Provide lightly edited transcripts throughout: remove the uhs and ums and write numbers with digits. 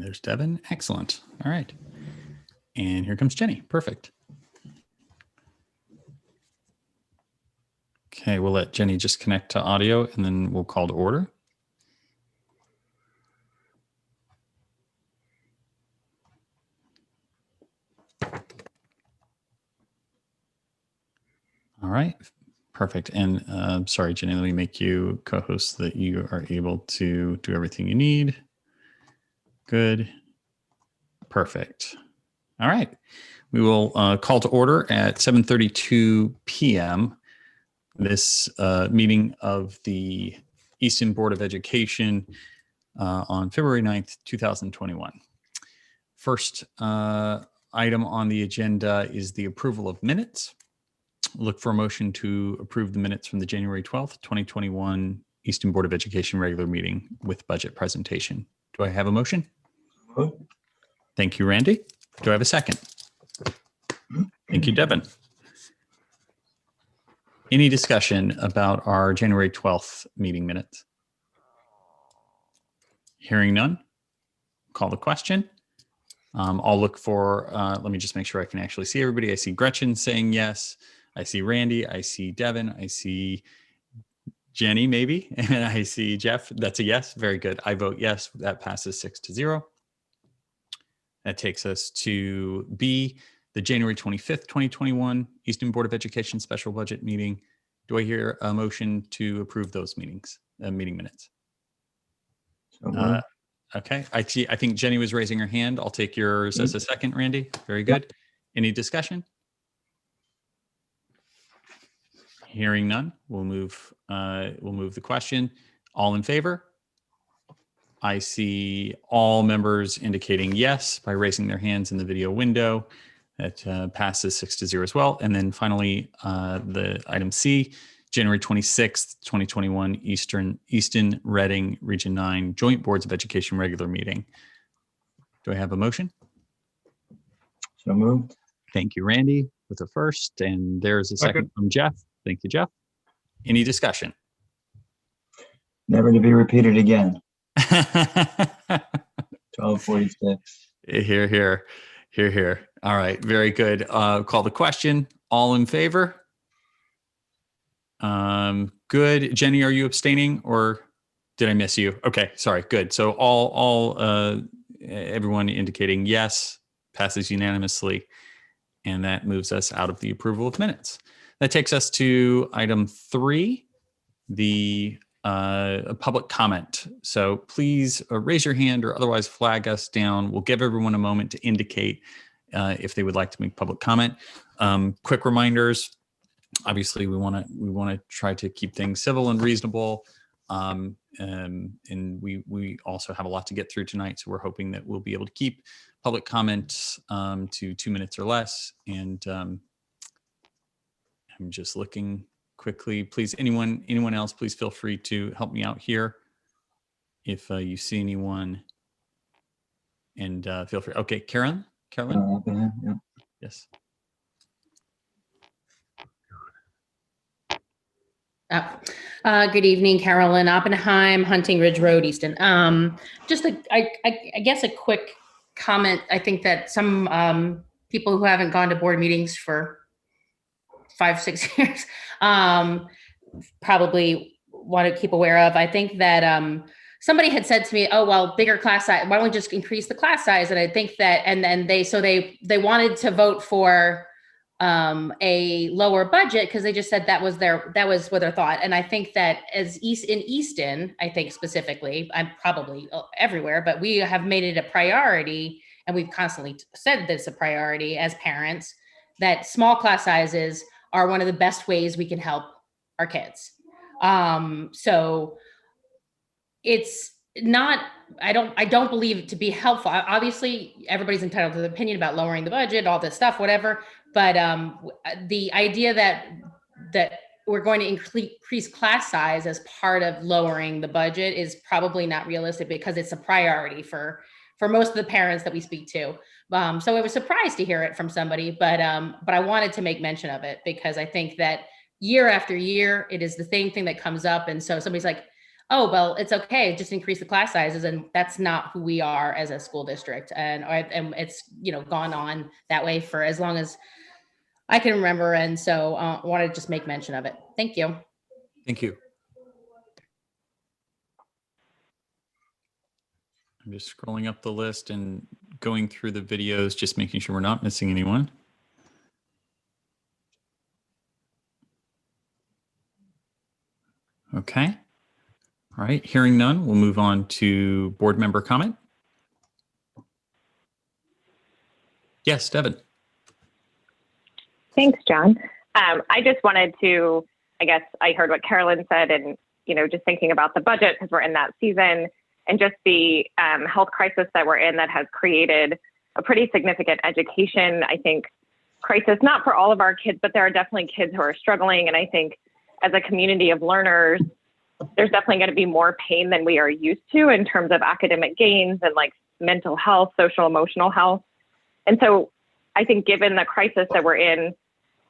there's Devin. Excellent. All right. And here comes Jenny. Perfect. Okay, we'll let Jenny just connect to audio and then we'll call to order. All right, perfect. And sorry, Jenny, let me make you co-host so that you are able to do everything you need. Good. Perfect. All right. We will call to order at 7:32 p.m. This meeting of the Easton Board of Education on February 9th, 2021. First item on the agenda is the approval of minutes. Look for a motion to approve the minutes from the January 12th, 2021 Easton Board of Education regular meeting with budget presentation. Do I have a motion? Thank you, Randy. Do I have a second? Thank you, Devin. Any discussion about our January 12th meeting minutes? Hearing none, call the question. I'll look for, let me just make sure I can actually see everybody. I see Gretchen saying yes. I see Randy. I see Devin. I see Jenny, maybe. And I see Jeff. That's a yes. Very good. I vote yes. That passes 6-0. That takes us to B, the January 25th, 2021 Easton Board of Education special budget meeting. Do I hear a motion to approve those meeting minutes? Okay, I think Jenny was raising her hand. I'll take yours as a second, Randy. Very good. Any discussion? Hearing none, we'll move the question. All in favor? I see all members indicating yes by raising their hands in the video window. That passes 6-0 as well. And then finally, the item C, January 26th, 2021, Easton Reading Region 9 Joint Boards of Education regular meeting. Do I have a motion? So moved. Thank you, Randy, with the first. And there's a second from Jeff. Thank you, Jeff. Any discussion? Never to be repeated again. 12:46. Here, here, here, here. All right, very good. Call the question. All in favor? Good. Jenny, are you abstaining or did I miss you? Okay, sorry. Good. So everyone indicating yes, passes unanimously, and that moves us out of the approval of minutes. That takes us to item 3, the public comment. So please raise your hand or otherwise flag us down. We'll give everyone a moment to indicate if they would like to make public comment. Quick reminders. Obviously, we want to try to keep things civil and reasonable, and we also have a lot to get through tonight. So we're hoping that we'll be able to keep public comments to 2 minutes or less. And I'm just looking quickly. Please, anyone else, please feel free to help me out here if you see anyone. And feel free. Okay, Carolyn. Yeah. Yes. Good evening, Carolyn Oppenheim, Hunting Ridge Road, Easton. Just I guess a quick comment. I think that some people who haven't gone to board meetings for 5-6 years probably want to keep aware of. I think that somebody had said to me, "Oh, well, bigger class size. Why don't we just increase the class size?" And I think that, and then they wanted to vote for a lower budget because they just said that was what their thought. And I think that in Easton, I think specifically, I'm probably everywhere, but we have made it a priority, and we've constantly said that it's a priority as parents, that small class sizes are one of the best ways we can help our kids. So it's not, I don't believe it to be helpful. Obviously, everybody's entitled to their opinion about lowering the budget, all this stuff, whatever. But the idea that we're going to increase class size as part of lowering the budget is probably not realistic because it's a priority for most of the parents that we speak to. So I was surprised to hear it from somebody, but I wanted to make mention of it because I think that year after year, it is the same thing that comes up. And so somebody's like, oh, well, it's okay, just increase the class sizes. And that's not who we are as a school district. And it's, gone on that way for as long as I can remember. And so I wanted to just make mention of it. Thank you. Thank you. I'm just scrolling up the list and going through the videos, just making sure we're not missing anyone. Okay. All right. Hearing none, we'll move on to board member comment. Yes, Devin. Thanks, John. I just wanted to, I guess I heard what Carolyn said and, just thinking about the budget because we're in that season and just the health crisis that we're in that has created a pretty significant education, I think, crisis, not for all of our kids, but there are definitely kids who are struggling. And I think as a community of learners, there's definitely going to be more pain than we are used to in terms of academic gains and like mental health, social, emotional health. And so I think given the crisis that we're in,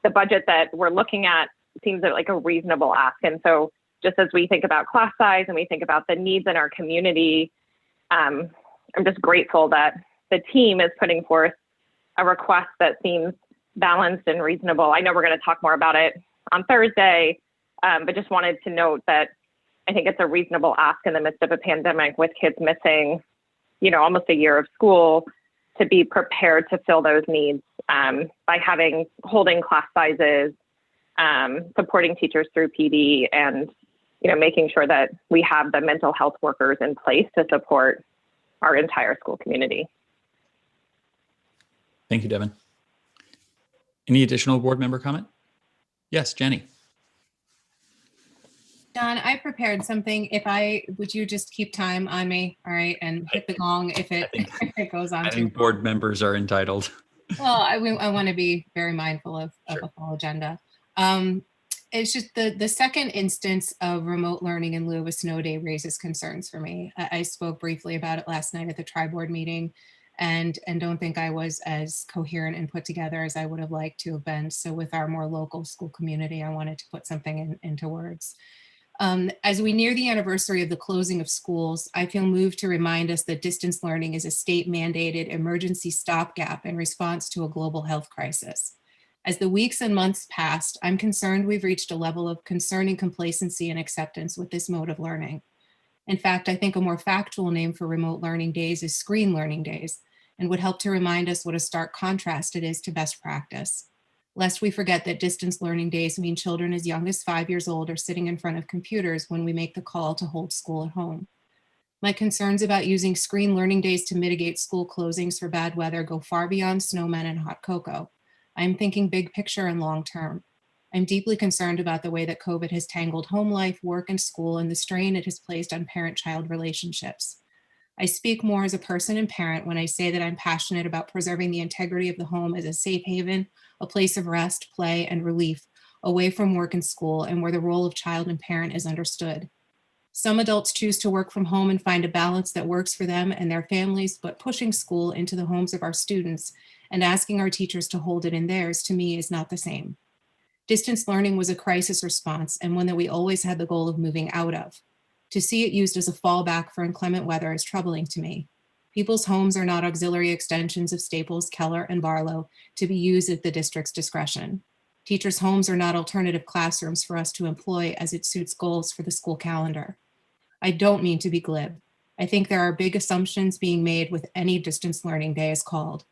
the budget that we're looking at seems like a reasonable ask. And so just as we think about class size and we think about the needs in our community, I'm just grateful that the team is putting forth a request that seems balanced and reasonable. I know we're going to talk more about it on Thursday, but just wanted to note that I think it's a reasonable ask in the midst of a pandemic with kids missing, almost a year of school, to be prepared to fill those needs by holding class sizes, supporting teachers through PD, and making sure that we have the mental health workers in place to support our entire school community. Thank you, Devin. Any additional board member comment? Yes, Jenny. John, I prepared something. Would you just keep time on me? All right. And hit the gong if it goes on. I think board members are entitled. Well, I want to be very mindful of Sure. a full agenda. It's just the second instance of remote learning in lieu of a snow day raises concerns for me. I spoke briefly about it last night at the tri-board meeting and don't think I was as coherent and put together as I would have liked to have been. So with our more local school community, I wanted to put something into words. As we near the anniversary of the closing of schools, I feel moved to remind us that distance learning is a state-mandated emergency stopgap in response to a global health crisis. As the weeks and months passed, I'm concerned we've reached a level of concerning complacency and acceptance with this mode of learning. In fact, I think a more factual name for remote learning days is screen learning days, and would help to remind us what a stark contrast it is to best practice. Lest we forget that distance learning days mean children as young as 5 years old are sitting in front of computers when we make the call to hold school at home. My concerns about using screen learning days to mitigate school closings for bad weather go far beyond snowmen and hot cocoa. I'm thinking big picture and long term. I'm deeply concerned about the way that COVID has tangled home life, work, and school, and the strain it has placed on parent-child relationships. I speak more as a person and parent when I say that I'm passionate about preserving the integrity of the home as a safe haven, a place of rest, play, and relief, away from work and school, and where the role of child and parent is understood. Some adults choose to work from home and find a balance that works for them and their families, but pushing school into the homes of our students and asking our teachers to hold it in theirs, to me, is not the same. Distance learning was a crisis response and one that we always had the goal of moving out of. To see it used as a fallback for inclement weather is troubling to me. People's homes are not auxiliary extensions of Staples, Keller, and Barlow to be used at the district's discretion. Teachers' homes are not alternative classrooms for us to employ as it suits goals for the school calendar. I don't mean to be glib. I think there are big assumptions being made with any distance learning day is called.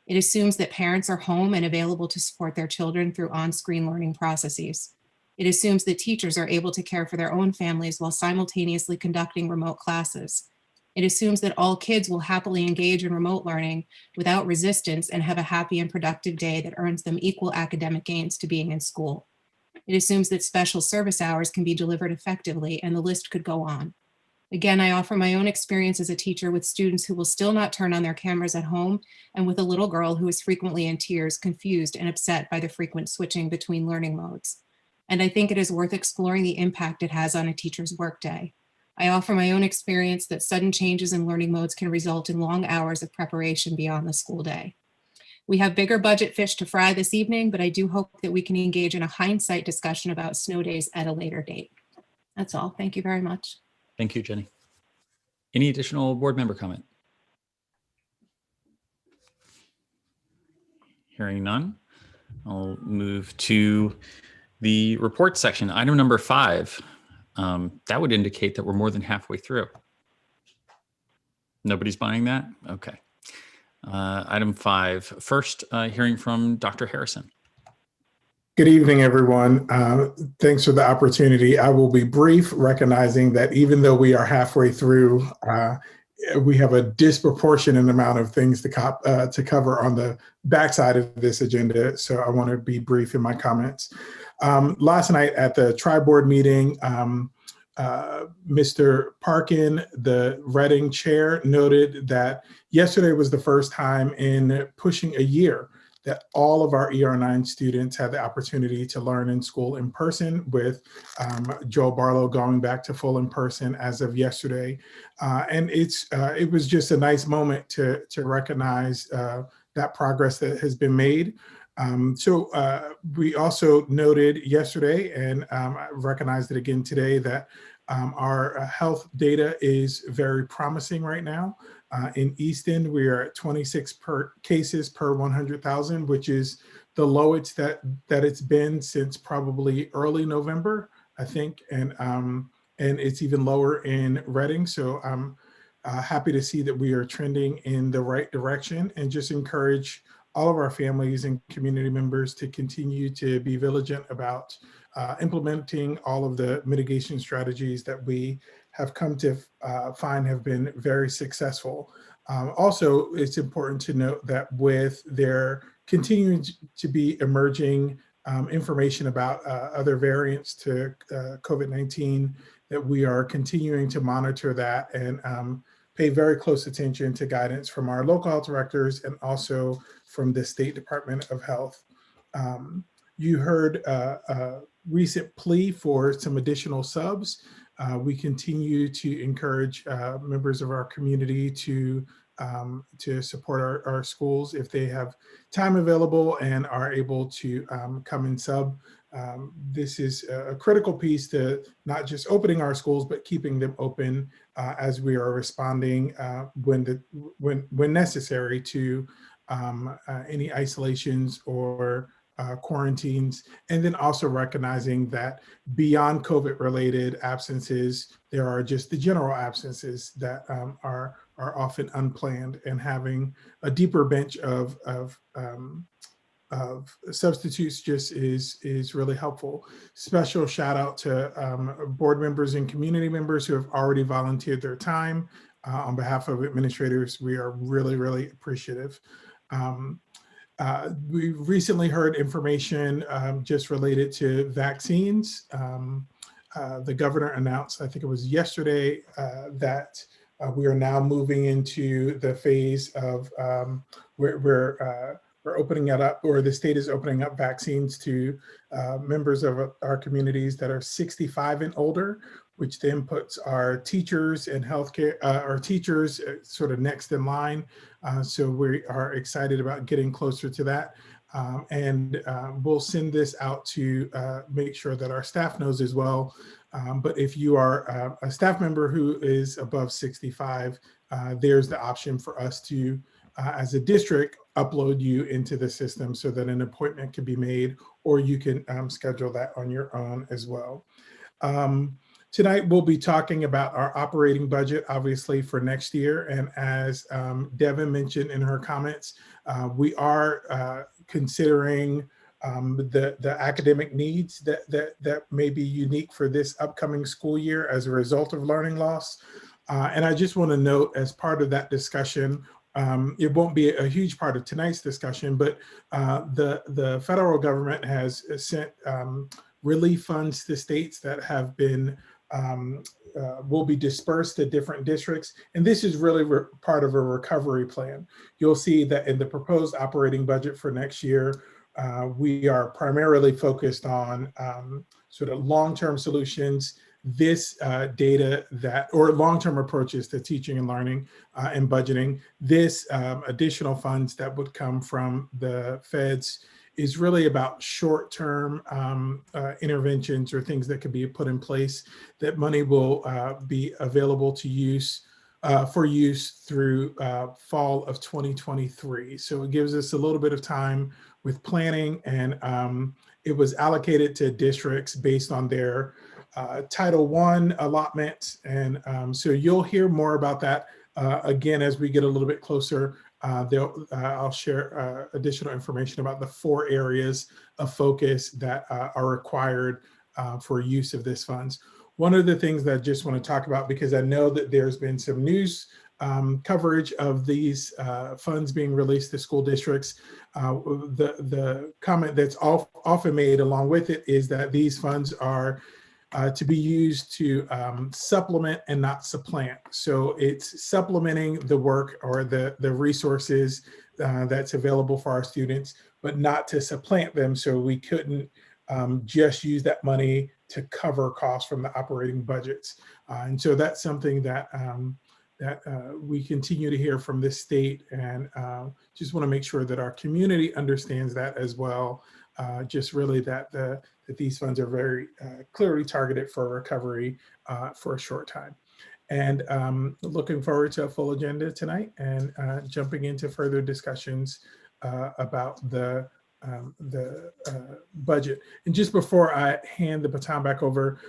It assumes that parents are home and available to support their children through on-screen learning processes. It assumes that teachers are able to care for their own families while simultaneously conducting remote classes. It assumes that all kids will happily engage in remote learning without resistance and have a happy and productive day that earns them equal academic gains to being in school. It assumes that special service hours can be delivered effectively, and the list could go on. Again, I offer my own experience as a teacher with students who will still not turn on their cameras at home, and with a little girl who is frequently in tears, confused and upset by the frequent switching between learning modes. And I think it is worth exploring the impact it has on a teacher's workday. I offer my own experience that sudden changes in learning modes can result in long hours of preparation beyond the school day. We have bigger budget fish to fry this evening, but I do hope that we can engage in a hindsight discussion about snow days at a later date. That's all. Thank you very much. Thank you, Jenny. Any additional board member comment? Hearing none, I'll move to the report section. Item number 5. That would indicate that we're more than halfway through. Nobody's buying that? Okay. Item 5. First, hearing from Dr. Harrison. Good evening, everyone. Thanks for the opportunity. I will be brief, recognizing that even though we are halfway through, we have a disproportionate amount of things to cover on the backside of this agenda. So I want to be brief in my comments. Last night at the tri-board meeting, Mr. Parkin, the Reading chair, noted that yesterday was the first time in pushing a year that all of our ER9 students had the opportunity to learn in school in person, with Joel Barlow going back to full in person as of yesterday. And it was just a nice moment to recognize that progress that has been made. So we also noted yesterday, and I recognized it again today, that our health data is very promising right now. In Easton, we are at 26 cases per 100,000, which is the lowest that it's been since probably early November, I think, and it's even lower in Reading. So I'm happy to see that we are trending in the right direction, and just encourage all of our families and community members to continue to be vigilant about implementing all of the mitigation strategies that we have come to find have been very successful. Also, it's important to note that with there continuing to be emerging information about other variants to COVID-19, that we are continuing to monitor that and pay very close attention to guidance from our local health directors and also from the State Department of Health. You heard a recent plea for some additional subs. We continue to encourage members of our community to support our schools if they have time available and are able to come and sub. This is a critical piece to not just opening our schools, but keeping them open as we are responding when necessary to any isolations or quarantines, and then also recognizing that beyond COVID-related absences, there are just the general absences that are often unplanned, and having a deeper bench of substitutes just is really helpful. Special shout out to board members and community members who have already volunteered their time. On behalf of administrators, we are really, really appreciative. We recently heard information just related to vaccines. The governor announced, I think it was yesterday, that we are now moving into the phase of where we're opening it up, or the state is opening up vaccines to members of our communities that are 65 and older, which then puts our teachers and healthcare, our teachers sort of next in line. So we are excited about getting closer to that. And we'll send this out to make sure that our staff knows as well. But if you are a staff member who is above 65, there's the option for us to, as a district, upload you into the system so that an appointment can be made, or you can schedule that on your own as well. Tonight, we'll be talking about our operating budget, obviously, for next year. And as Devin mentioned in her comments, we are considering the academic needs that may be unique for this upcoming school year as a result of learning loss. And I just want to note, as part of that discussion, it won't be a huge part of tonight's discussion, but the federal government has sent relief funds to states that have been will be dispersed to different districts. And this is really part of a recovery plan. You'll see that in the proposed operating budget for next year, we are primarily focused on sort of long-term solutions, this data that, or long-term approaches to teaching and learning and budgeting, this additional funds that would come from the feds is really about short-term interventions or things that could be put in place. That money will be available to use for use through fall of 2023. So it gives us a little bit of time with planning, and it was allocated to districts based on their Title I allotments. And so you'll hear more about that again as we get a little bit closer. I'll share additional information about the 4 areas of focus that are required for use of this funds. One of the things that I just want to talk about, because I know that there's been some news coverage of these funds being released to school districts. The comment that's often made along with it is that these funds are to be used to supplement and not supplant. So it's supplementing the work or the resources that's available for our students, but not to supplant them. So we couldn't just use that money to cover costs from the operating budgets. And so that's something that we continue to hear from this state, and just want to make sure that our community understands that as well. Just really that these funds are very clearly targeted for recovery for a short time. And looking forward to a full agenda tonight, and jumping into further discussions about the budget. And just before I hand the baton back over,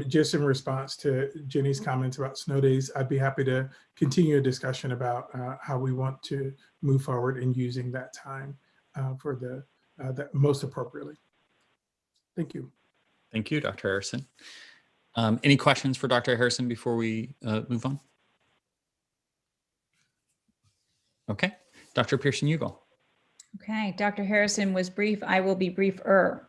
just in response to Jenny's comments about snow days, I'd be happy to continue a discussion about how we want to move forward in using that time for that most appropriately. Thank you. Thank you, Dr. Harrison. Any questions for Dr. Harrison before we move on? Okay, Dr. Pearson-Ugal. Okay, Dr. Harrison was brief. I will be briefer.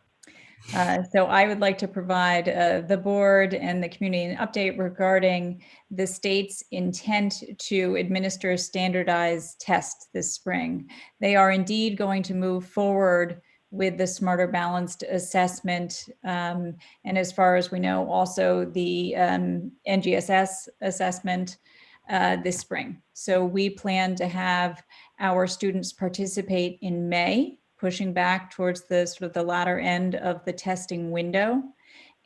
So I would like to provide the board and the community an update regarding the state's intent to administer standardized tests this spring. They are indeed going to move forward with the Smarter Balanced assessment. And as far as we know, also the NGSS assessment this spring. So we plan to have our students participate in May, pushing back towards the sort of the latter end of the testing window.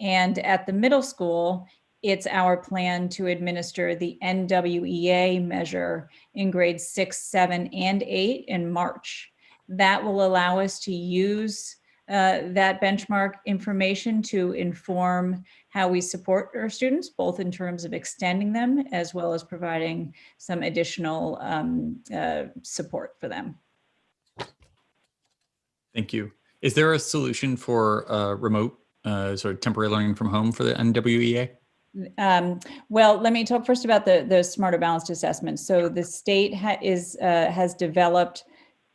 And at the middle school, it's our plan to administer the NWEA measure in grades 6, 7, and 8 in March. That will allow us to use that benchmark information to inform how we support our students, both in terms of extending them as well as providing some additional support for them. Thank you. Is there a solution for remote sort of temporary learning from home for the NWEA? Well, let me talk first about the Smarter Balanced assessment. So the state has developed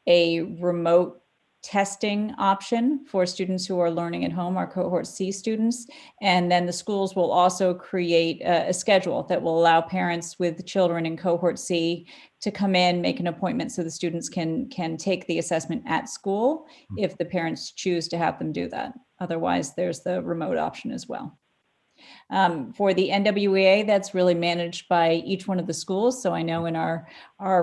a remote testing option for students who are learning at home, our cohort C students. And then the schools will also create a schedule that will allow parents with children in cohort C to come in, make an appointment so the students can take the assessment at school if the parents choose to have them do that. Otherwise, there's the remote option as well. For the NWEA, that's really managed by each one of the schools. So I know in our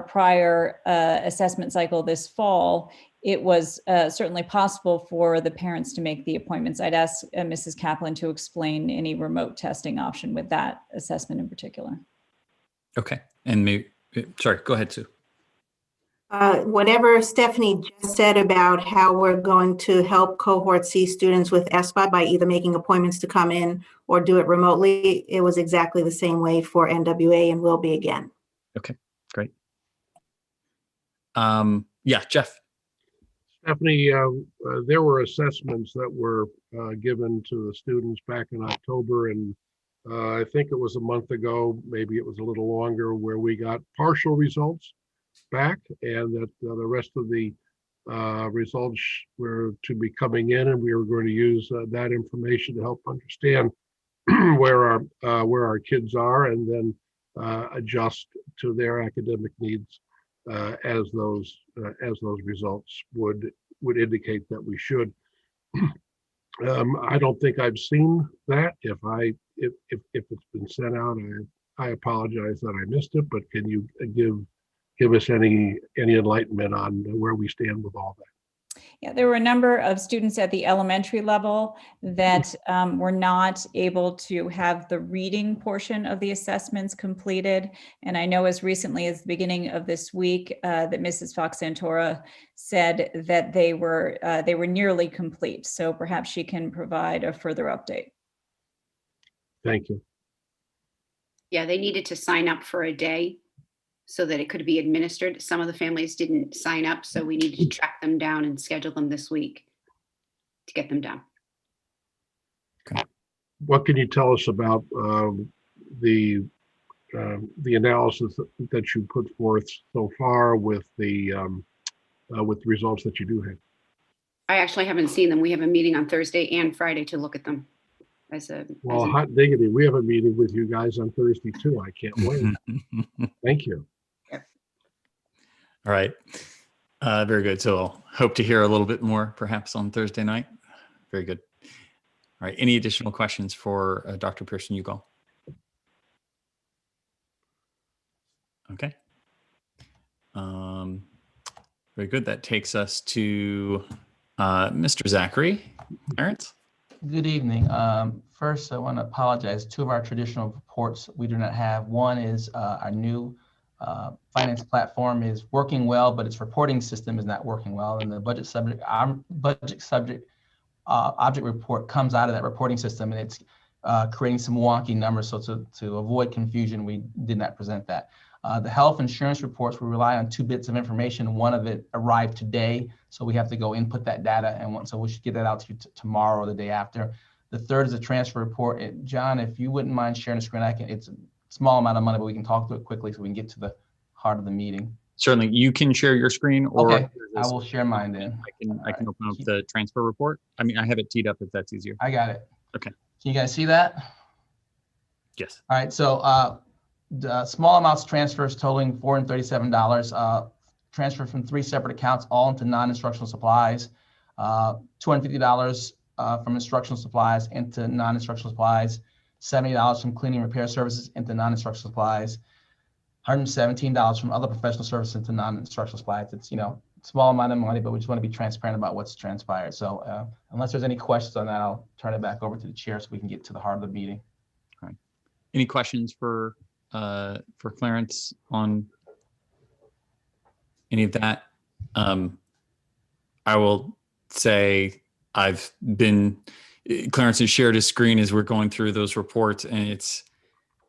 prior assessment cycle this fall, it was certainly possible for the parents to make the appointments. I'd ask Mrs. Kaplan to explain any remote testing option with that assessment in particular. Okay, and maybe, sorry, go ahead, Sue. Whatever Stephanie just said about how we're going to help cohort C students with SBOT by either making appointments to come in or do it remotely, it was exactly the same way for NWA and will be again. Okay, great. Yeah, Jeff. Stephanie, there were assessments that were given to the students back in October, and I think it was a month ago, maybe it was a little longer, where we got partial results back, and that the rest of the results were to be coming in, and we were going to use that information to help understand where our kids are, and then adjust to their academic needs as those results would indicate that we should. I don't think I've seen that. If it's been sent out, I apologize that I missed it. But can you give us any enlightenment on where we stand with all that? Yeah, there were a number of students at the elementary level that were not able to have the reading portion of the assessments completed. And I know as recently as the beginning of this week that Mrs. Fox Santora said that they were nearly complete. So perhaps she can provide a further update. Thank you. Yeah, they needed to sign up for a day so that it could be administered. Some of the families didn't sign up, so we needed to track them down and schedule them this week to get them done. What can you tell us about the analysis that you put forth so far with the results that you do have? I actually haven't seen them. We have a meeting on Thursday and Friday to look at them. Well, hot diggity, we have a meeting with you guys on Thursday too. I can't wait. Thank you. All right. Very good. So I'll hope to hear a little bit more perhaps on Thursday night. Very good. All right. Any additional questions for Dr. Pearson-Ugal? Okay. Very good. That takes us to Mr. Zachary. Clarence? Good evening. First, I want to apologize. Two of our traditional reports we do not have. One is our new finance platform is working well, but its reporting system is not working well. And the budget subject, our budget subject object report comes out of that reporting system, and it's creating some wonky numbers. So to avoid confusion, we did not present that. The health insurance reports, we rely on 2 bits of information. One of it arrived today, so we have to go input that data, and so we should get that out to you tomorrow or the day after. The third is a transfer report. John, if you wouldn't mind sharing the screen, it's a small amount of money, but we can talk through it quickly so we can get to the heart of the meeting. Certainly. You can share your screen, or okay, I will share mine then. I can open up the transfer report. I mean, I have it teed up if that's easier. I got it. Okay. Can you guys see that? Yes. All right. So the small amounts transfers totaling $437, transferred from 3 separate accounts, all into non-instructional supplies. $250 from instructional supplies into non-instructional supplies. $70 from cleaning repair services into non-instructional supplies. $117 from other professional services into non-instructional supplies. It's, small amount of money, but we just want to be transparent about what's transpired. So unless there's any questions on that, I'll turn it back over to the chair so we can get to the heart of the meeting. All right. Any questions for Clarence on any of that? I will say Clarence has shared his screen as we're going through those reports, and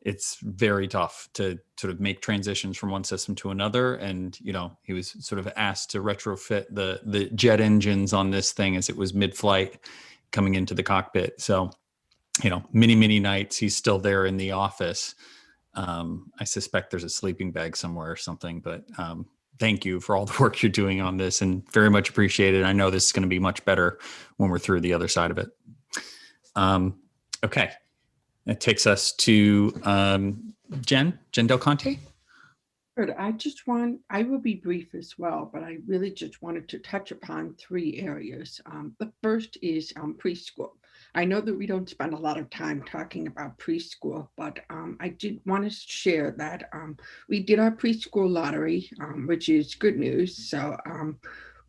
it's very tough to sort of make transitions from one system to another. And, he was sort of asked to retrofit the jet engines on this thing as it was mid-flight coming into the cockpit. So, many nights he's still there in the office. I suspect there's a sleeping bag somewhere or something, but thank you for all the work you're doing on this, and very much appreciated. I know this is going to be much better when we're through the other side of it. Okay. That takes us to Jen Del Conte. Good. I will be brief as well, but I really just wanted to touch upon 3 areas. The first is preschool. I know that we don't spend a lot of time talking about preschool, but I did want to share that we did our preschool lottery, which is good news. So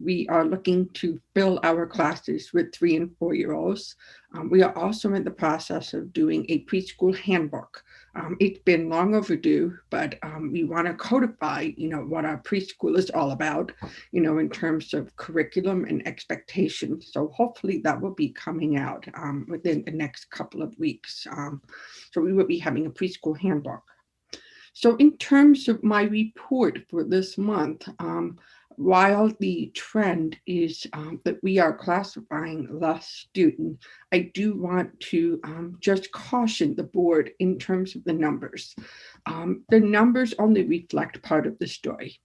we are looking to fill our classes with 3 and 4-year-olds. We are also in the process of doing a preschool handbook. It's been long overdue, but we want to codify, what our preschool is all about, in terms of curriculum and expectations. So hopefully that will be coming out within the next couple of weeks. So we will be having a preschool handbook. So in terms of my report for this month, while the trend is that we are classifying less students, I do want to just caution the board in terms of the numbers. The numbers only reflect part of the story.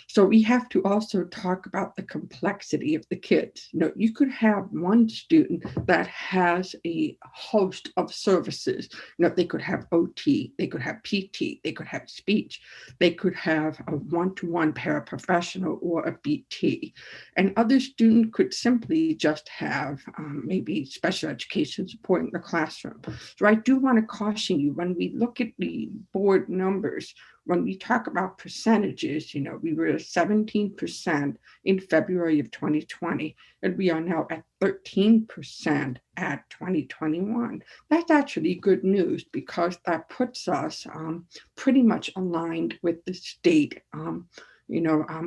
So we have to also talk about the complexity of the kids. You could have one student that has a host of services. They could have OT, they could have PT, they could have speech, they could have a one-to-one paraprofessional or a BT. And other students could simply just have maybe special education support in the classroom. So I do want to caution you, when we look at the board numbers, when we talk about percentages, we were at 17% in February of 2020, and we are now at 13% at 2021. That's actually good news because that puts us pretty much aligned with the state,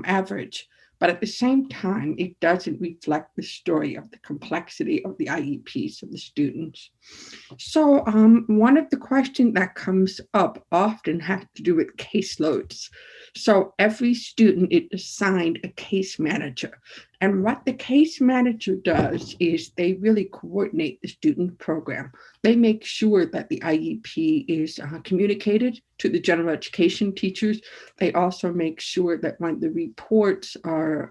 average. But at the same time, it doesn't reflect the story of the complexity of the IEPs of the students. So one of the questions that comes up often has to do with caseloads. So every student is assigned a case manager. And what the case manager does is they really coordinate the student program. They make sure that the IEP is communicated to the general education teachers. They also make sure that when the reports are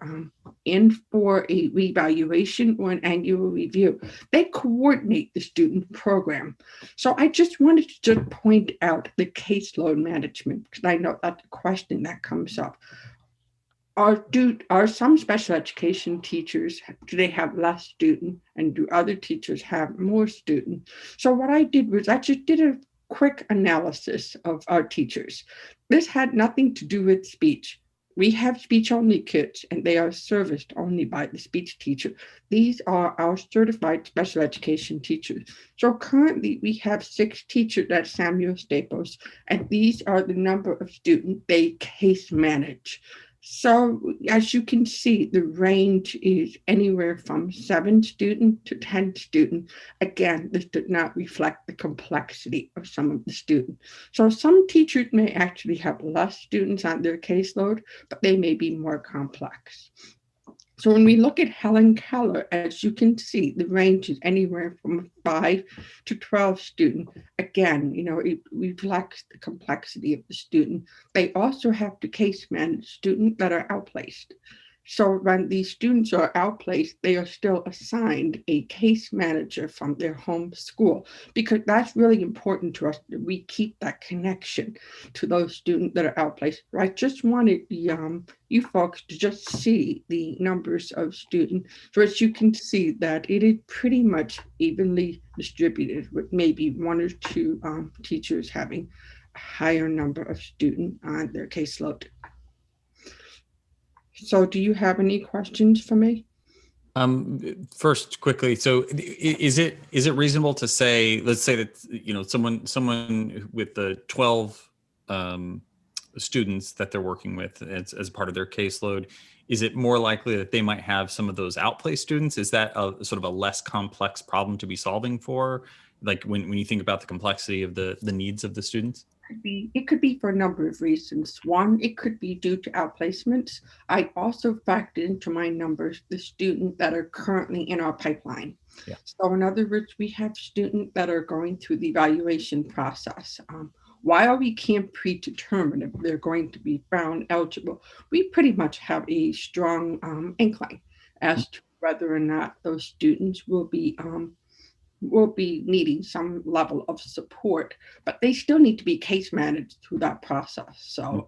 in for a reevaluation or an annual review, they coordinate the student program. So I just wanted to just point out the caseload management, because I know that's a question that comes up. Are some special education teachers, do they have less student, and do other teachers have more student? So what I did was I just did a quick analysis of our teachers. This had nothing to do with speech. We have speech only kids and they are serviced only by the speech teacher. These are our certified special education teachers. So currently we have 6 teachers at Samuel Staples, and these are the number of students they case manage. So as you can see, the range is anywhere from 7 students to 10 students. Again, this does not reflect the complexity of some of the students. So some teachers may actually have less students on their caseload, but they may be more complex. So when we look at Helen Keller, as you can see, the range is anywhere from 5 to 12 students. Again, it reflects the complexity of the student. They also have to case manage students that are outplaced. So when these students are outplaced, they are still assigned a case manager from their home school, because that's really important to us, that we keep that connection to those students that are outplaced. I just wanted you folks to just see the numbers of students. So as you can see that it is pretty much evenly distributed, with maybe 1 or 2 teachers having a higher number of students on their caseload. So do you have any questions for me? First, quickly, so is it reasonable to say, let's say that someone with the 12 students that they're working with as part of their caseload, is it more likely that they might have some of those outplaced students? Is that a sort of a less complex problem to be solving for? Like when you think about the complexity of the needs of the students? It could be for a number of reasons. One, it could be due to outplacements. I also factored into my numbers the students that are currently in our pipeline. Yeah. So in other words, we have students that are going through the evaluation process. While we can't predetermine if they're going to be found eligible, we pretty much have a strong inkling as to whether or not those students will be needing some level of support, but they still need to be case managed through that process. So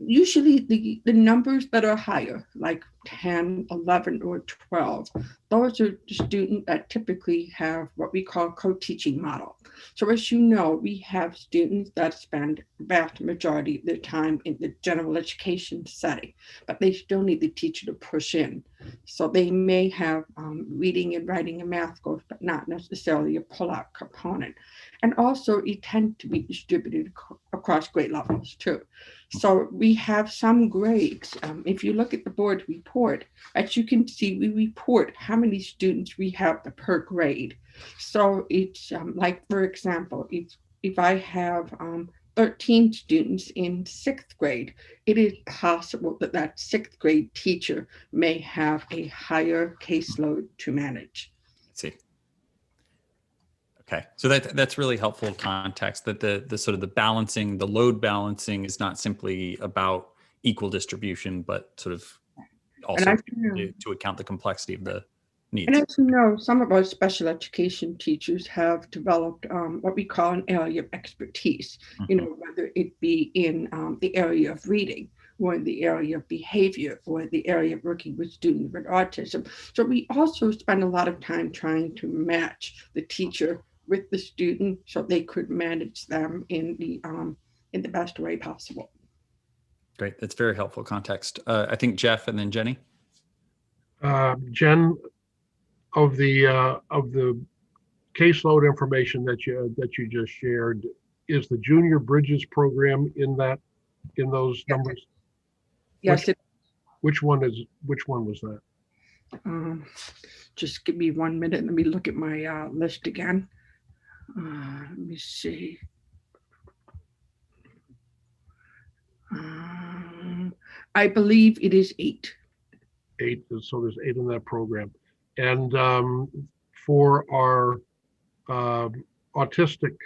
usually the numbers that are higher, like 10, 11, or 12, those are the students that typically have what we call co-teaching model. So as you know, we have students that spend the vast majority of their time in the general education setting, but they still need the teacher to push in. So they may have reading and writing and math goals, but not necessarily a pull-out component. And also it tends to be distributed across grade levels too. So we have some grades. If you look at the board report, as you can see, we report how many students we have per grade. So it's like, for example, if I have 13 students in 6th grade, it is possible that that 6th grade teacher may have a higher caseload to manage. Let's see. Okay, so that's really helpful context, that the sort of the balancing, the load balancing is not simply about equal distribution, but sort of also to account the complexity of the needs. And as you know, some of our special education teachers have developed what we call an area of expertise, whether it be in the area of reading, or in the area of behavior, or the area of working with students with autism. So we also spend a lot of time trying to match the teacher with the student so they could manage them in the in the best way possible. Great. That's very helpful context. I think Jeff and then Jenny. Jen, of the caseload information that you just shared, is the Junior Bridges program in those numbers? Yes. Which one was that? Just give me 1 minute. Let me look at my list again. Let me see. I believe it is 8. 8. So there's 8 in that program. And for our autistic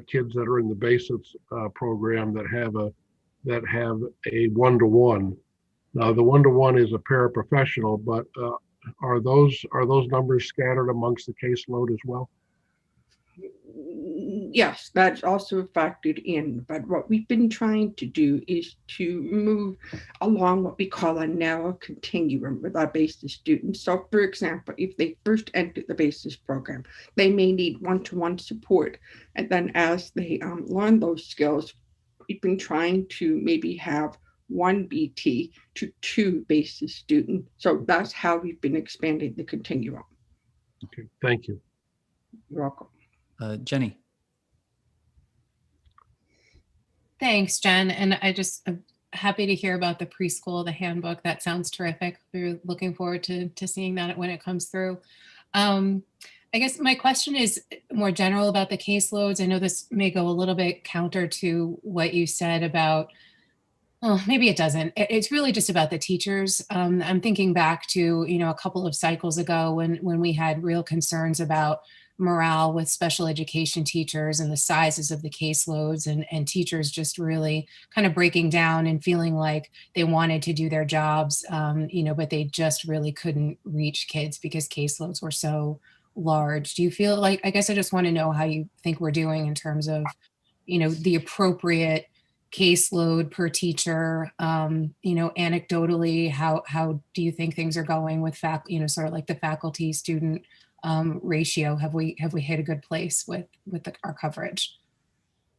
kids that are in the basics program that have a one-to-one. Now the one-to-one is a paraprofessional, but are those numbers scattered amongst the caseload as well? Yes, that's also factored in. But what we've been trying to do is to move along what we call a narrow continuum with our basis students. So for example, if they first enter the basis program, they may need one-to-one support. And then as they learn those skills, we've been trying to maybe have 1 BT to 2 basis students. So that's how we've been expanding the continuum. Okay, thank you. You're welcome. Jenny. Thanks, Jen. And I'm happy to hear about the preschool, the handbook. That sounds terrific. We're looking forward to seeing that when it comes through. I guess my question is more general about the caseloads. I know this may go a little bit counter to what you said about, oh, maybe it doesn't. It's really just about the teachers. I'm thinking back to, a couple of cycles ago when we had real concerns about morale with special education teachers and the sizes of the caseloads and teachers just really kind of breaking down and feeling like they wanted to do their jobs, but they just really couldn't reach kids because caseloads were so large. Do you feel like, I guess I just want to know how you think we're doing in terms of, the appropriate caseload per teacher, anecdotally, how do you think things are going with sort of like the faculty student ratio? Have we hit a good place with our coverage?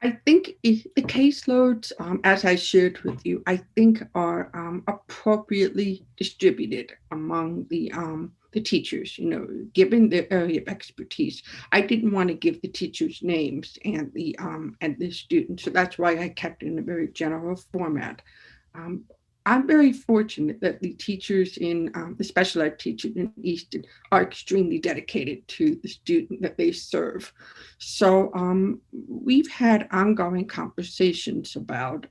I think the caseloads, as I shared with you, I think are appropriately distributed among the teachers, given their area of expertise. I didn't want to give the teachers names and the students, so that's why I kept it in a very general format. I'm very fortunate that the teachers in the special ed teachers in Easton are extremely dedicated to the student that they serve. So we've had ongoing conversations about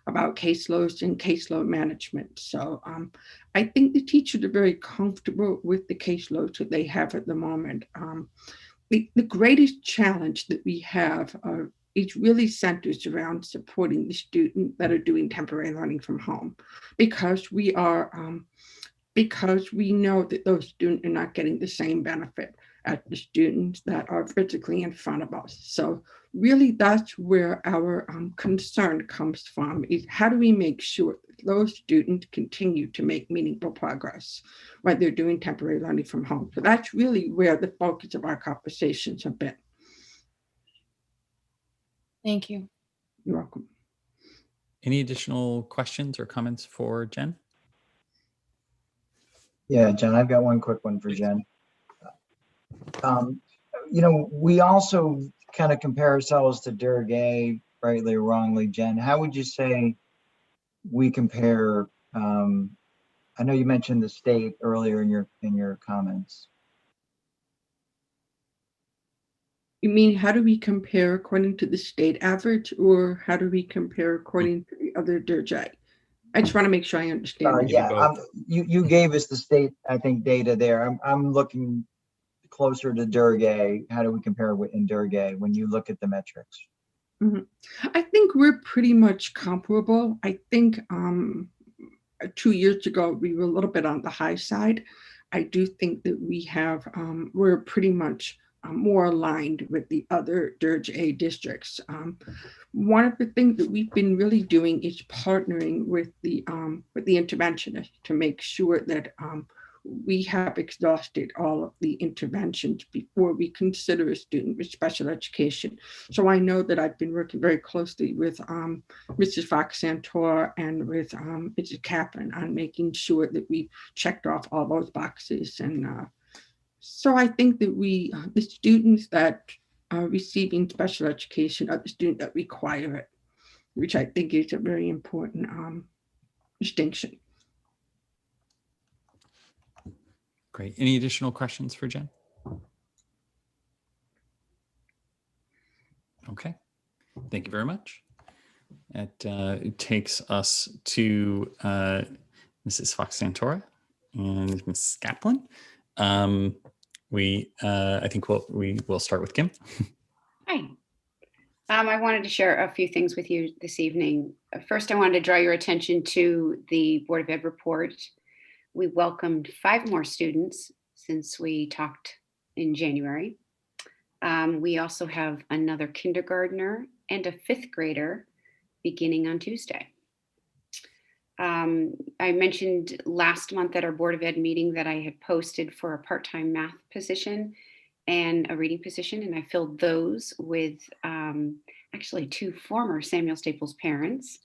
caseloads and caseload management. So I think the teachers are very comfortable with the caseloads that they have at the moment. The greatest challenge that we have it really centers around supporting the students that are doing temporary learning from home, because we know that those students are not getting the same benefit as the students that are physically in front of us. So really that's where our concern comes from, is how do we make sure that those students continue to make meaningful progress when they're doing temporary learning from home. So that's really where the focus of our conversations have been. Thank you. You're welcome. Any additional questions or comments for Jen? Yeah, Jen, I've got one quick one for Jen. We also kind of compare ourselves to Durgay, rightly or wrongly. Jen, how would you say we compare? I know you mentioned the state earlier in your comments. You mean, how do we compare according to the state average, or how do we compare according to the other DRJ? I just want to make sure I understand. You gave us the state, I think, data there. I'm looking closer to Durgay. How do we compare in Durgay when you look at the metrics? Mm-hmm. I think we're pretty much comparable. I think 2 years ago, we were a little bit on the high side. I do think that we're pretty much more aligned with the other DRJ districts. One of the things that we've been really doing is partnering with the interventionist to make sure that we have exhausted all of the interventions before we consider a student with special education. So I know that I've been working very closely with Mrs. Fox Santor and with Mrs. Kaplan on making sure that we checked off all those boxes. And so I think that the students that are receiving special education are the students that require it, which I think is a very important distinction. Great. Any additional questions for Jen? Okay. Thank you very much. It takes us to Mrs. Fox Santora and Ms. Kaplan. I think we will start with Kim. Hi. I wanted to share a few things with you this evening. First, I wanted to draw your attention to the Board of Ed report. We welcomed 5 more students since we talked in January. We also have another kindergartner and a 5th grader beginning on Tuesday. I mentioned last month at our Board of Ed meeting that I had posted for a part-time math position and a reading position, and I filled those with actually 2 former Samuel Staples parents.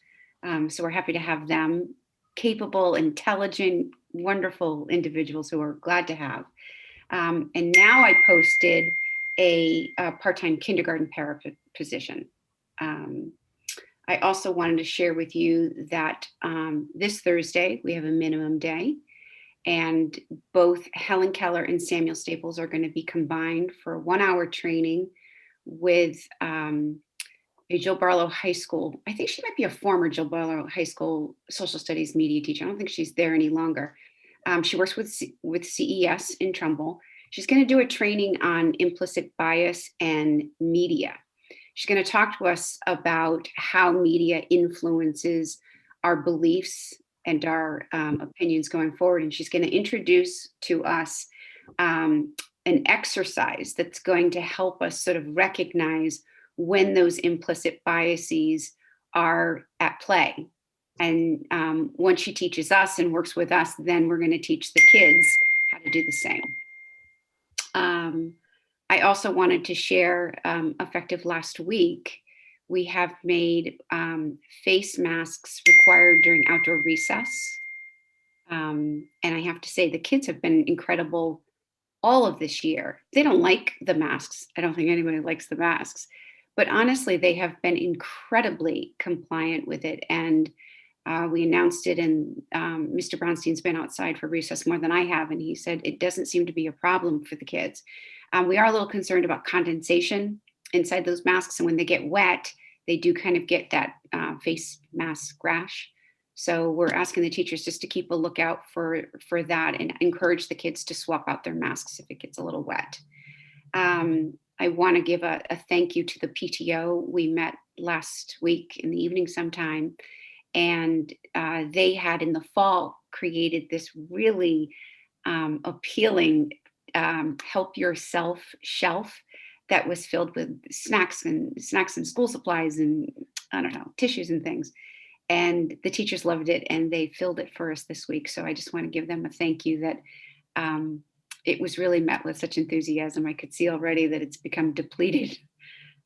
So we're happy to have them, capable, intelligent, wonderful individuals who are glad to have. And now I posted a part-time kindergarten para position. I also wanted to share with you that this Thursday, we have a minimum day, and both Helen Keller and Samuel Staples are going to be combined for a 1-hour training with a Jill Barlow High School. I think she might be a former Jill Barlow High School social studies media teacher. I don't think she's there any longer. She works with CES in Trumbull. She's going to do a training on implicit bias and media. She's going to talk to us about how media influences our beliefs and our opinions going forward. And she's going to introduce to us an exercise that's going to help us sort of recognize when those implicit biases are at play. And once she teaches us and works with us, then we're going to teach the kids how to do the same. I also wanted to share, effective last week, we have made face masks required during outdoor recess. And I have to say, the kids have been incredible all of this year. They don't like the masks. I don't think anybody likes the masks. But honestly, they have been incredibly compliant with it. And we announced it, and Mr. Brownstein's been outside for recess more than I have. And he said it doesn't seem to be a problem for the kids. We are a little concerned about condensation inside those masks. And when they get wet, they do kind of get that face mask rash. So we're asking the teachers just to keep a lookout for that and encourage the kids to swap out their masks if it gets a little wet. I want to give a thank you to the PTO. We met last week in the evening sometime, and they had in the fall created this really appealing help yourself shelf that was filled with snacks and school supplies and I don't know, tissues and things. And the teachers loved it, and they filled it for us this week. So I just want to give them a thank you that it was really met with such enthusiasm. I could see already that it's become depleted.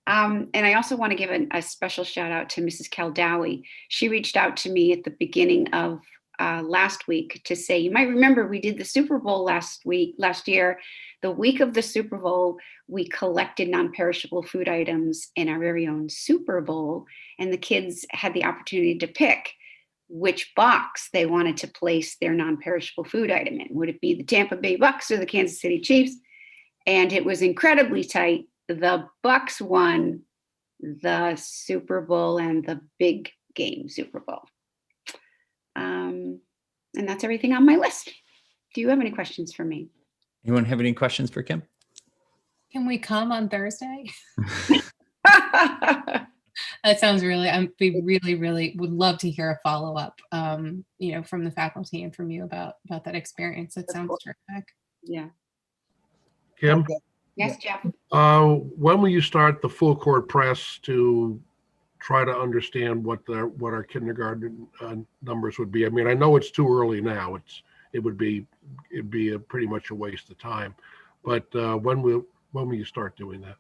And I also want to give a special shout out to Mrs. Kaldawi. She reached out to me at the beginning of last week to say, you might remember we did the Super Bowl last year. The week of the Super Bowl, we collected non-perishable food items in our very own Super Bowl, and the kids had the opportunity to pick which box they wanted to place their non-perishable food item in. Would it be the Tampa Bay Bucks or the Kansas City Chiefs? And it was incredibly tight. The Bucks won the Super Bowl and the big game Super Bowl. And that's everything on my list. Do you have any questions for me? Anyone have any questions for Kim? Can we come on Thursday? That sounds really, we really would love to hear a follow-up, from the faculty and from you about that experience. That sounds terrific. Yeah. Kim? Okay. Yes, Jeff. When will you start the full court press to try to understand what our kindergarten numbers would be? I mean, I know it's too early now. it'd be pretty much a waste of time. But when will you start doing that?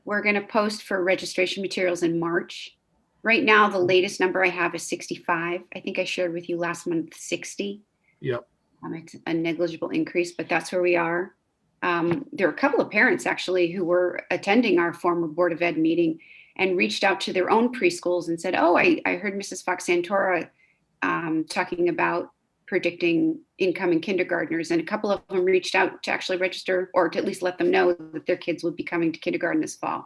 We're going to post for registration materials in March. Right now, the latest number I have is 65. I think I shared with you last month 60. Yep. It's a negligible increase, but that's where we are. There are a couple of parents actually who were attending our former Board of Ed meeting and reached out to their own preschools and said, oh, I heard Mrs. Fox Santora talking about predicting incoming kindergartners, and a couple of them reached out to actually register or to at least let them know that their kids would be coming to kindergarten this fall.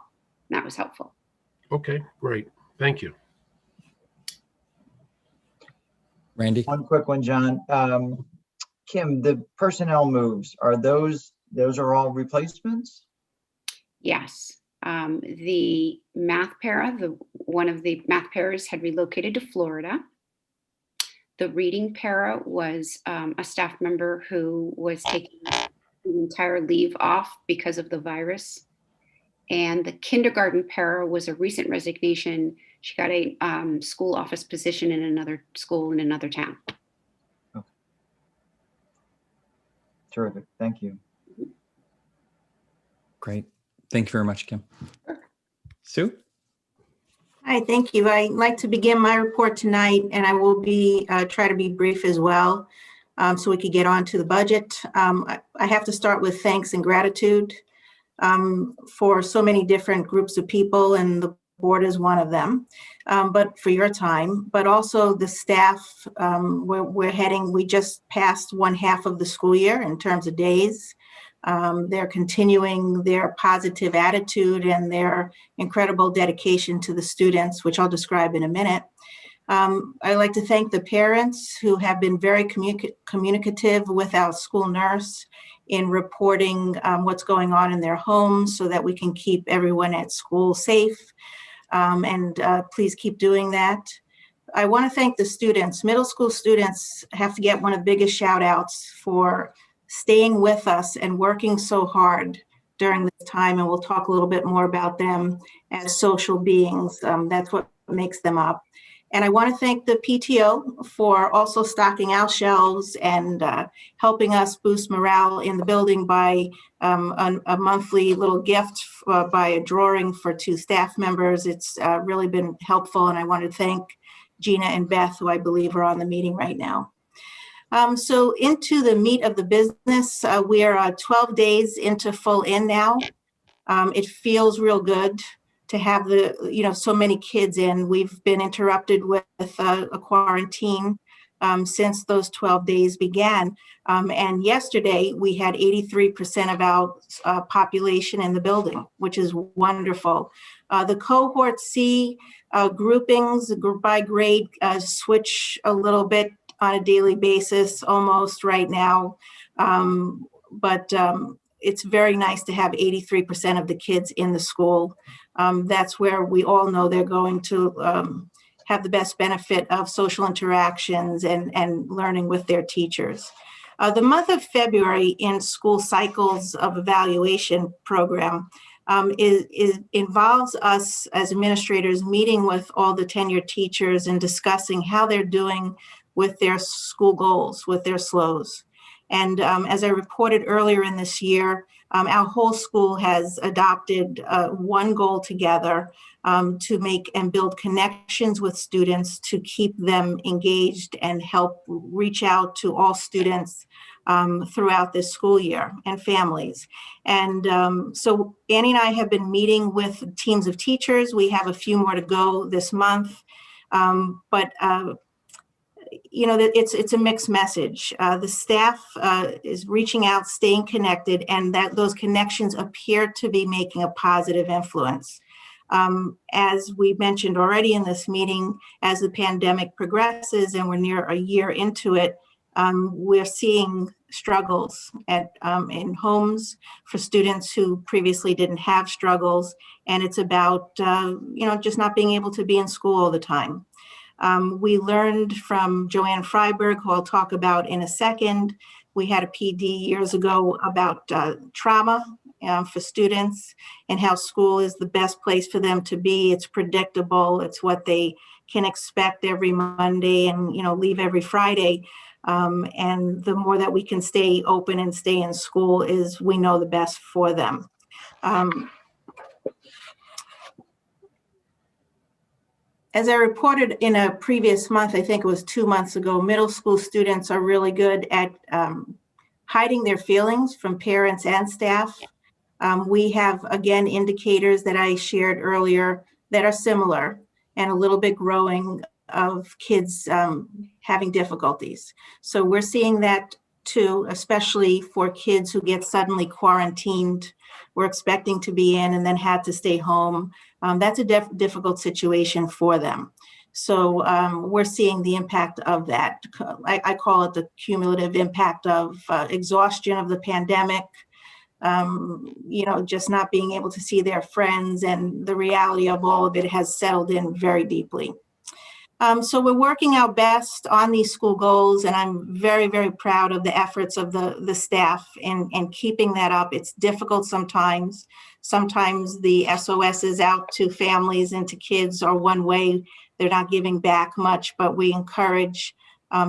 And that was helpful. Okay, great. Thank you. Randy? One quick one, John. Kim, the personnel moves, are those are all replacements? Yes. The math para, one of the math paras had relocated to Florida. The reading para was a staff member who was taking the entire leave off because of the virus. And the kindergarten para was a recent resignation. She got a school office position in another school in another town. Okay. Terrific. Thank you. Great. Thank you very much, Kim. Sue? Hi, thank you. I'd like to begin my report tonight, and I will be try to be brief as well, so we could get on to the budget. I have to start with thanks and gratitude for so many different groups of people, and the board is one of them, but for your time, but also the staff. We just passed 1/2 of the school year in terms of days. They're continuing their positive attitude and their incredible dedication to the students, which I'll describe in a minute. I'd like to thank the parents who have been very communicative with our school nurse in reporting what's going on in their homes so that we can keep everyone at school safe. Please keep doing that. I want to thank the students. Middle school students have to get one of the biggest shout outs for staying with us and working so hard during this time. And we'll talk a little bit more about them as social beings. That's what makes them up. And I want to thank the PTO for also stocking our shelves and helping us boost morale in the building by a monthly little gift by a drawing for 2 staff members. It's really been helpful. And I want to thank Gina and Beth, who I believe are on the meeting right now. So into the meat of the business, we are 12 days into full in now. It feels real good to have so many kids in. We've been interrupted with a quarantine since those 12 days began. And yesterday we had 83% of our population in the building, which is wonderful. The cohort C groupings by grade switch a little bit on a daily basis almost right now. But it's very nice to have 83% of the kids in the school. That's where we all know they're going to have the best benefit of social interactions and learning with their teachers. The month of February in school cycles of evaluation program involves us as administrators meeting with all the tenured teachers and discussing how they're doing with their school goals, with their SLOs. And as I reported earlier in this year, our whole school has adopted one goal together to make and build connections with students to keep them engaged and help reach out to all students throughout this school year and families. And so Annie and I have been meeting with teams of teachers. We have a few more to go this month, but it's a mixed message. The staff is reaching out, staying connected, and that those connections appear to be making a positive influence. As we mentioned already in this meeting, as the pandemic progresses and we're near a year into it, we're seeing struggles in homes for students who previously didn't have struggles, and it's about just not being able to be in school all the time. We learned from Joanne Freiberg, who I'll talk about in a second. We had a PD years ago about trauma for students and how school is the best place for them to be. It's predictable. It's what they can expect every Monday and leave every Friday. And the more that we can stay open and stay in school is, we know, the best for them. As I reported in a previous month, I think it was 2 months ago, middle school students are really good at hiding their feelings from parents and staff. We have, again, indicators that I shared earlier that are similar and a little bit growing of kids having difficulties. So we're seeing that too, especially for kids who get suddenly quarantined. We're expecting to be in and then had to stay home. That's a difficult situation for them. So we're seeing the impact of that. I call it the cumulative impact of exhaustion of the pandemic, just not being able to see their friends, and the reality of all of it has settled in very deeply. So we're working our best on these school goals, and I'm very, very proud of the efforts of the staff and keeping that up. It's difficult sometimes. Sometimes the SOSs out to families and to kids are one way. They're not giving back much, but we encourage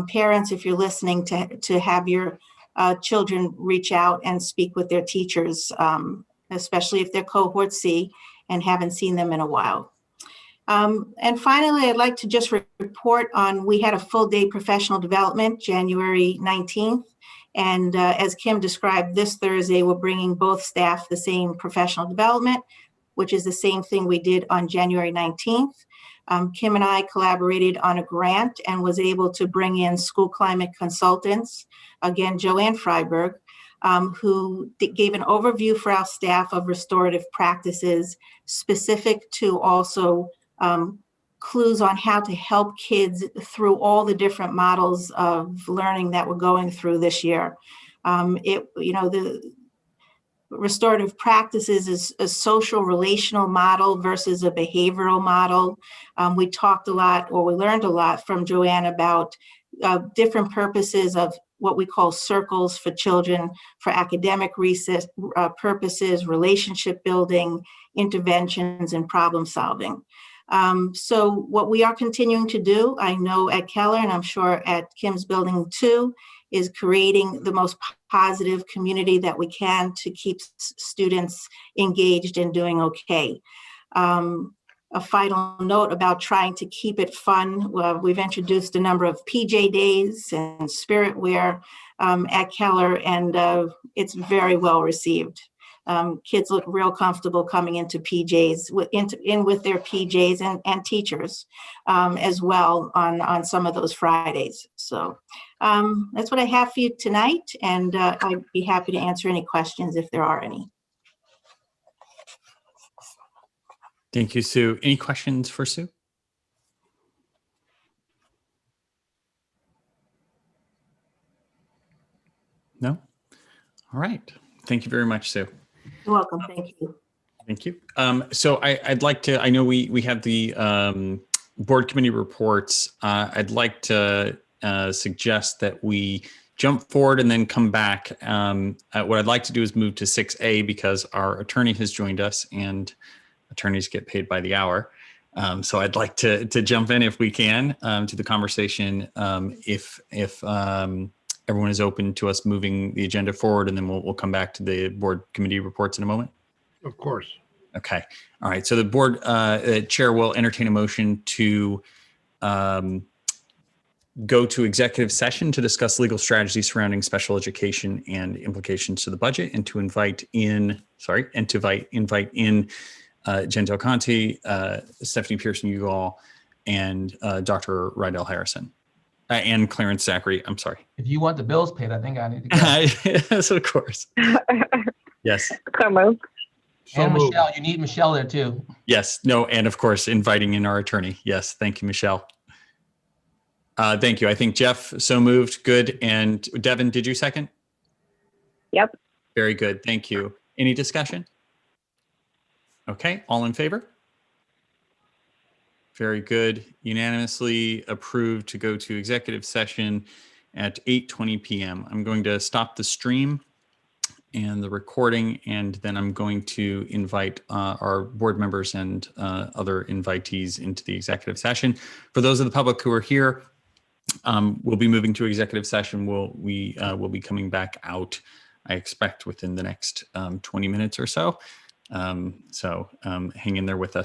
parents, if you're listening, to have your children reach out and speak with their teachers, especially if they're cohort C and haven't seen them in a while. And finally, I'd like to just report on, we had a full day professional development, January 19th. And as Kim described, this Thursday, we're bringing both staff the same professional development, which is the same thing we did on January 19th. Kim and I collaborated on a grant and was able to bring in school climate consultants, again, Joanne Freiberg, who gave an overview for our staff of restorative practices, specific to also clues on how to help kids through all the different models of learning that we're going through this year. The restorative practices is a social relational model versus a behavioral model. We talked a lot, or we learned a lot from Joanne about different purposes of what we call circles for children, for academic research purposes, relationship building, interventions, and problem solving. So what we are continuing to do, I know at Keller, and I'm sure at Kim's building too, is creating the most positive community that we can to keep students engaged and doing okay. A final note about trying to keep it fun. We've introduced a number of PJ days and spirit wear at Keller, and it's very well received. Kids look real comfortable coming into PJs, with their PJs, and teachers as well on some of those Fridays. So that's what I have for you tonight, and I'd be happy to answer any questions if there are any. Thank you, Sue. Any questions for Sue? No? All right. Thank you very much, Sue. You're welcome. Thank you. Thank you. So I'd like to, I know we have the board committee reports. I'd like to suggest that we jump forward and then come back. What I'd like to do is move to 6A, because our attorney has joined us, and attorneys get paid by the hour. So I'd like to jump in, if we can, to the conversation, if everyone is open to us moving the agenda forward, and then we'll come back to the board committee reports in a moment. Of course. Okay. All right. So the board chair will entertain a motion to go to executive session to discuss legal strategy surrounding special education and implications to the budget, and to invite in Jen Del Conte, Stephanie Pearson-Ugal, and Dr. Rydell Harrison. And Clarence Zachary. I'm sorry. If you want the bills paid, I think I need to go. Yes, of course. Yes. So moved. And Michelle, you need Michelle there too. Yes. No. And of course, inviting in our attorney. Yes. Thank you, Michelle. Thank you. I think Jeff so moved. Good. And Devin, did you second? Yep. Very good. Thank you. Any discussion? Okay. All in favor? Very good. Unanimously approved to go to executive session at 8:20 p.m. I'm going to stop the stream and the recording, and then I'm going to invite our board members and other invitees into the executive session. For those of the public who are here, We'll be moving to executive session. We will be coming back out, I expect, within the next 20 minutes or so. So hang in there with us.